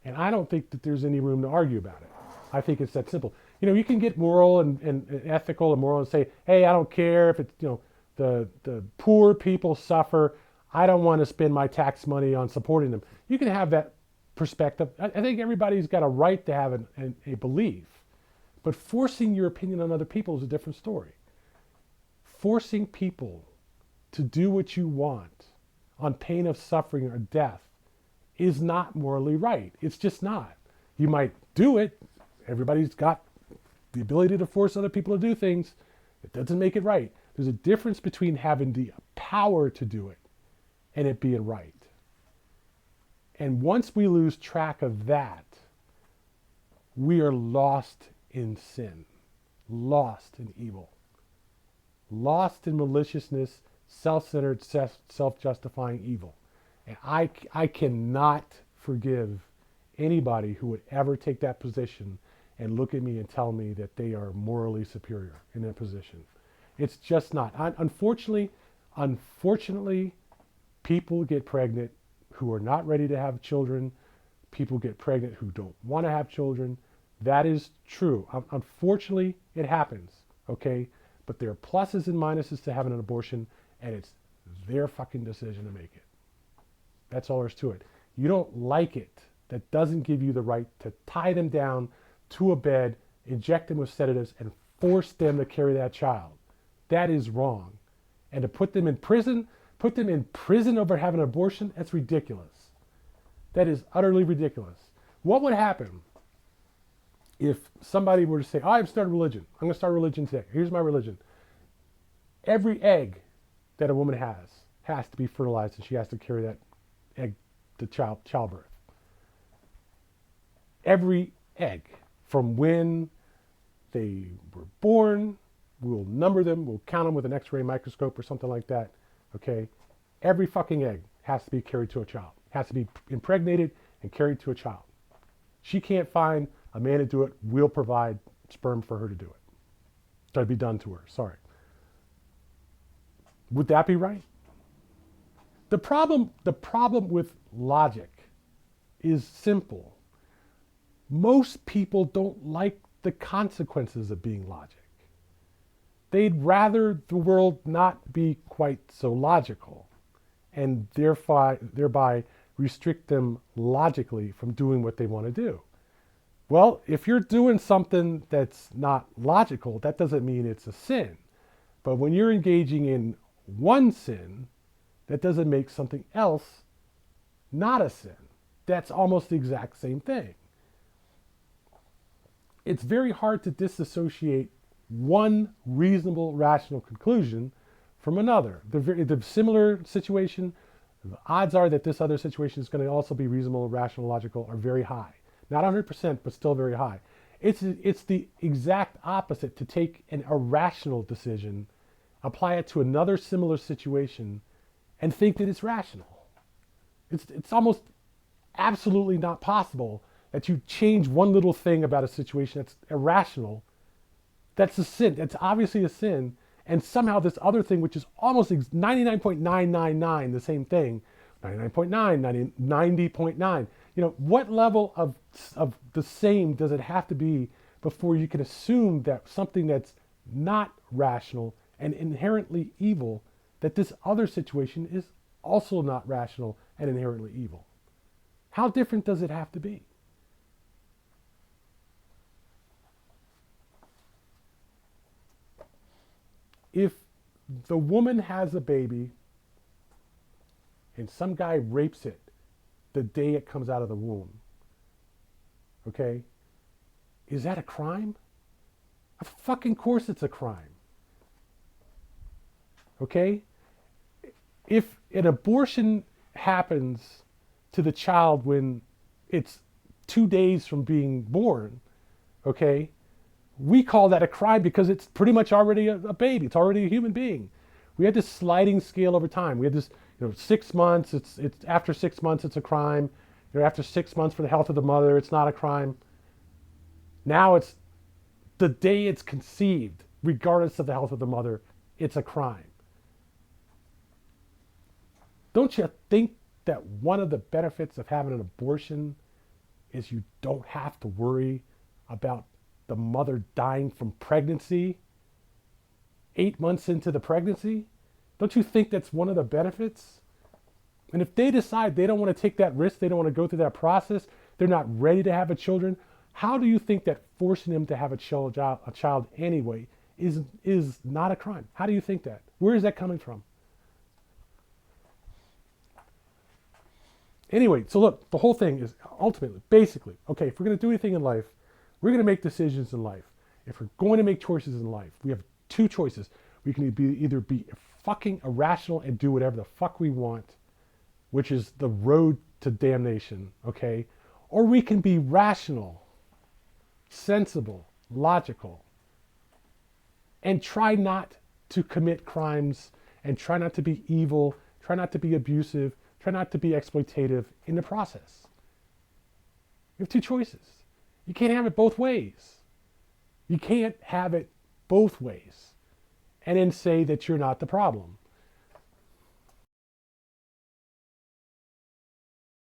And I don't think that there's any room to argue about it. I think it's that simple. You can get moral and ethical and moral and say, hey, I don't care if it's, the poor people suffer. I don't want to spend my tax money on supporting them. You can have that perspective. I think everybody's got a right to have a belief. But forcing your opinion on other people is a different story. Forcing people to do what you want on pain of suffering or death is not morally right. It's just not. You might do it. Everybody's got the ability to force other people to do things. It doesn't make it right. There's a difference between having the power to do it and it being right. And once we lose track of that, we are lost in sin, lost in evil, lost in maliciousness, self-centered, self-justifying evil. And I cannot forgive anybody who would ever take that position and look at me and tell me that they are morally superior in that position. It's just not. Unfortunately, people get pregnant who are not ready to have children. People get pregnant who don't want to have children. That is true. Unfortunately, it happens, okay? But there are pluses and minuses to having an abortion, and it's their fucking decision to make it. That's all there is to it. You don't like it. That doesn't give you the right to tie them down to a bed, inject them with sedatives, and force them to carry that child. That is wrong. And to put them in prison over having an abortion, that's ridiculous. That is utterly ridiculous. What would happen if somebody were to say, I've started religion. I'm going to start a religion today. Here's my religion. Every egg that a woman has to be fertilized, and she has to carry that egg to childbirth. Every egg, from when they were born, we'll number them, we'll count them with an X-ray microscope or something like that, okay? Every fucking egg has to be carried to a child, has to be impregnated and carried to a child. She can't find a man to do it. We'll provide sperm for her to do it. To be done to her, sorry. Would that be right? The problem with logic is simple. Most people don't like the consequences of being logic. They'd rather the world not be quite so logical and thereby restrict them logically from doing what they want to do. Well, if you're doing something that's not logical, that doesn't mean it's a sin. But when you're engaging in one sin, that doesn't make something else not a sin. That's almost the exact same thing. It's very hard to disassociate one reasonable, rational conclusion from another. The similar situation, the odds are that this other situation is going to also be reasonable, rational, logical, are very high. Not 100%, but still very high. It's the exact opposite to take an irrational decision, apply it to another similar situation, and think that it's rational. It's almost absolutely not possible that you change one little thing about a situation that's irrational. That's a sin. That's obviously a sin. And somehow this other thing, which is almost 99.999 the same thing, 99.9, 90.9, what level of the same does it have to be before you can assume that something that's not rational and inherently evil, that this other situation is also not rational and inherently evil? How different does it have to be? If the woman has a baby and some guy rapes it the day it comes out of the womb, okay, is that a crime? Of fucking course it's a crime. Okay? If an abortion happens to the child when it's 2 days from being born, okay, we call that a crime because it's pretty much already a baby. It's already a human being. We had this sliding scale over time. We had this, 6 months. It's after 6 months, it's a crime. After 6 months for the health of the mother, it's not a crime. Now it's the day it's conceived, regardless of the health of the mother, it's a crime. Don't you think that one of the benefits of having an abortion is you don't have to worry about the mother dying from pregnancy 8 months into the pregnancy. Don't you think that's one of the benefits? And if they decide they don't want to take that risk, they don't want to go through that process, they're not ready to have a children, how do you think that forcing them to have a child anyway is not a crime? How do you think that? Where is that coming from? Anyway, so look, the whole thing is ultimately, basically, okay, if we're going to do anything in life, we're going to make decisions in life. If we're going to make choices in life, we have two choices. We can either be fucking irrational and do whatever the fuck we want, which is the road to damnation, okay? Or we can be rational, sensible, logical, and try not to commit crimes, and try not to be evil, try not to be abusive, try not to be exploitative in the process. You have two choices. You can't have it both ways. You can't have it both ways and then say that you're not the problem.